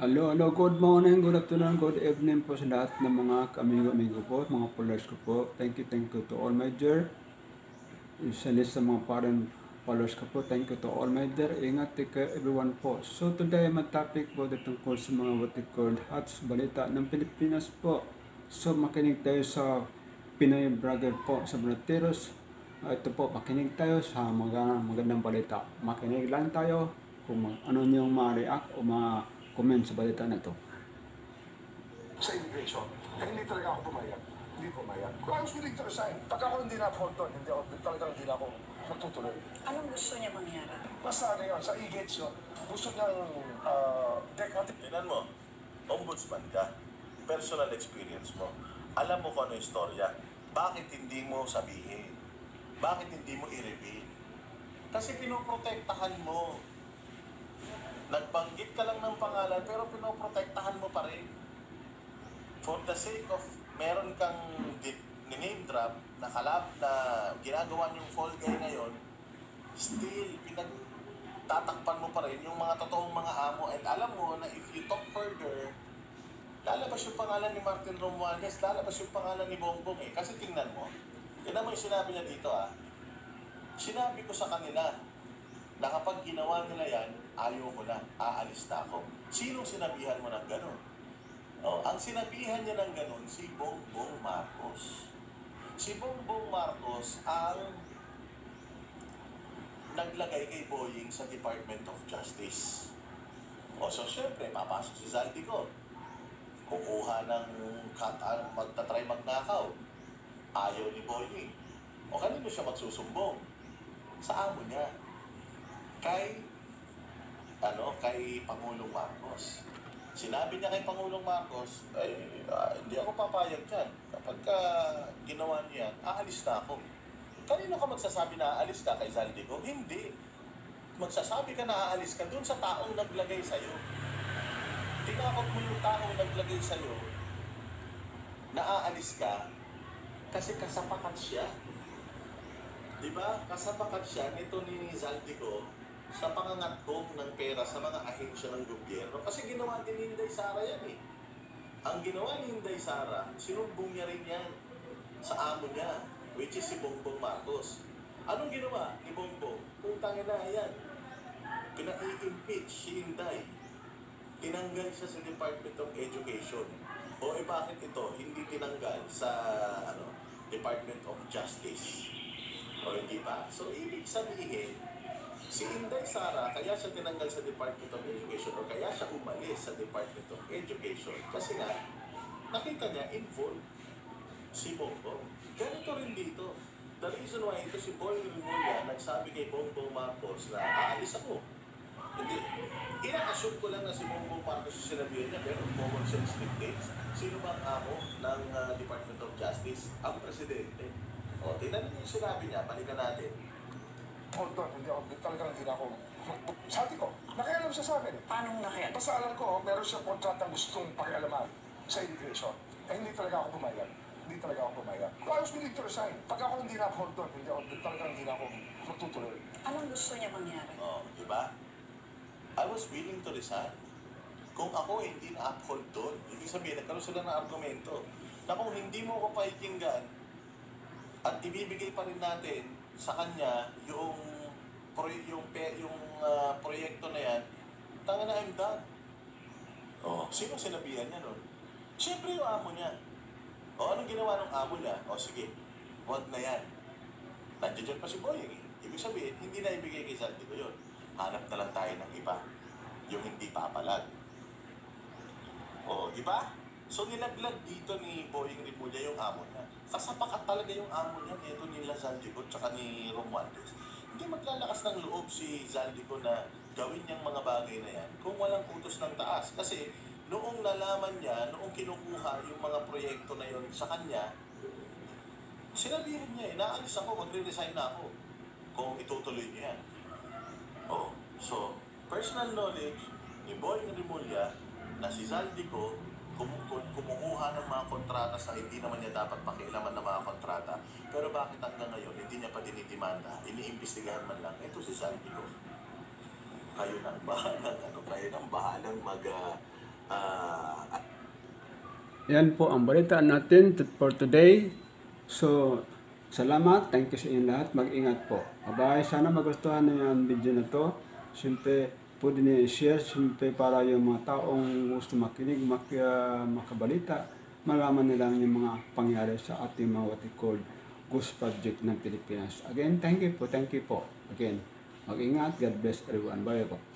Hello, good morning, good afternoon, good evening po sa lahat ng mga amigo-amigo po, mga followers ko po. Thank you to all my dear. Sa list sa mga foreign followers ko po, thank you to all my dear. Ingat, take care everyone po. So today, my topic po tungkol sa mga what we call hot balita ng Pilipinas po. So makinig tayo sa Pinoy Brother po sa Brateros. Ito po, makinig tayo sa magandang balita. Makinig lang tayo kung ano niyong ma-react o ma-comment sa balita na ito. Sa immigration, hindi talaga ako pumayag. Hindi pumayag. I was willing to resign. Pag ako hindi na-uphold doon, talagang hindi na ako magtutuloy. Anong gusto niya mangyari? Basta ano yun, sa e-gates yun, gusto niyang Tingnan mo, ombudsman ka, personal experience mo, alam mo kung ano yung istorya, bakit hindi mo sabihin? Bakit hindi mo i-reveal? Kasi pinoprotektahan mo. Nagbanggit ka lang ng pangalan pero pinoprotektahan mo pa rin. For the sake of meron kang name drop na na ginagawa niyong fall guy ngayon, still pinagtatakpan mo pa rin yung mga totoong mga amo. And alam mo na if you talk further, lalabas yung pangalan ni Martin Romualdez, lalabas yung pangalan ni Bongbong eh. Kasi tingnan mo yung sinabi niya dito Sinabi ko sa kanila na kapag ginawa nila yan, ayaw ko na, aalis na ako. Sinong sinabihan mo ng gano'n? Ang sinabihan niya ng gano'n, si Bongbong Marcos. Si Bongbong Marcos ang naglagay kay Boying sa Department of Justice. So syempre, papasok si Zaldico. Kukuha ng magtatry magnakaw. Ayaw ni Boying. Kanino siya magsusumbong? Sa amo niya. Kay Pangulong Marcos. Sinabi niya kay Pangulong Marcos, hindi ako papayag dyan. Kapag ginawa niya yan, aalis na ako. Kanino ka magsasabi na aalis ka kay Zaldico? Hindi. Magsasabi ka na aalis ka dun sa taong naglagay sa'yo. Tinakot mo yung taong naglagay sa'yo na aalis ka kasi kasapakat siya. Diba? Kasapakat siya nito ni Zaldico sa pangangatkong ng pera sa mga ahensya ng gobyerno. Kasi ginawa din ni Inday Sara yan eh. Ang ginawa ni Inday Sara, sinumbong niya rin yan sa amo niya, which is si Bongbong Marcos. Anong ginawa ni Bongbong? Putangin na yan. Pina-i-impeach si Inday. Tinanggal siya sa Department of Education. Bakit ito hindi tinanggal sa Department of Justice? Hindi ba? So, ibig sabihin, si Inday Sara, kaya siya tinanggal sa Department of Education o kaya siya umalis sa Department of Education kasi nga, nakita niya involved si Bongbong. Ganito rin dito. The reason why ito si Boy Rimulya nagsabi kay Bongbong Marcos na aalis ako. Hindi. Ina-assume ko lang na si Bongbong Marcos yung sinabihan niya pero common sense dictates. Sino ba ang amo ng Department of Justice? Ang presidente. Tingnan niyo yung sinabi niya, balikan natin. hold on, talagang hindi na ako. Sabi ko, nakialam siya sa akin eh. Paano nakialam? Basta alam ko, meron siyang kontratang gustong pakialaman sa immigration. Hindi talaga ako pumayag. Hindi talaga ako pumayag. I was willing to resign. Pag ako hindi na-uphold doon, talagang hindi na ako magtutuloy. Anong gusto niya mangyari? Di ba? I was willing to resign. Kung ako hindi na-uphold doon, ibig sabihin, nagkaroon sila ng argumento na kung hindi mo ko pakikinggan at ibibigay pa rin natin sa kanya yung proyekto na yan, tanga na I'm done. Sino sinabihan niya nun? Siyempre yung amo niya. Anong ginawa ng amo niya? Sige, wag na yan. Nandiyan pa si Boying eh. Ibig sabihin, hindi na ibigay kay Zaldico yun. Hanap na lang tayo ng iba. Yung hindi papalag. Di ba? So nilaglag dito ni Boying Rimulya yung amo niya. Kasapakat talaga yung amo niya nito nila Zaldico tsaka ni Romualdez. Hindi maglalakas ng loob si Zaldico na gawin niyang mga bagay na yan kung walang utos ng taas. Kasi noong nalaman niya, noong kinukuha yung mga proyekto na yon sa kanya, sinabihin niya naalis ako, magre-resign na ako kung itutuloy niya yan. So, personal knowledge ni Boying Rimulya na si Zaldico kumukuha ng mga kontrata sa hindi naman niya dapat pakialaman ng mga kontrata. Pero bakit hanggang ngayon hindi niya pa dinidimanda, iniimbestigahan man lang? Ito si Zaldico. Kayo nang bahalang Yan po ang balita natin for today. So, salamat. Thank you sa inyong lahat. Mag-ingat po. Bye-bye. Sana magustuhan niyo yung video na to. Siyempre, pwede niyo i-share. Siyempre, para yung mga taong gusto makinig, makabalita, malaman nila yung mga pangyari sa ating mga what we call Ghost Project ng Pilipinas. Again, thank you po. Thank you po. Again, mag-ingat. God bless everyone. Bye po.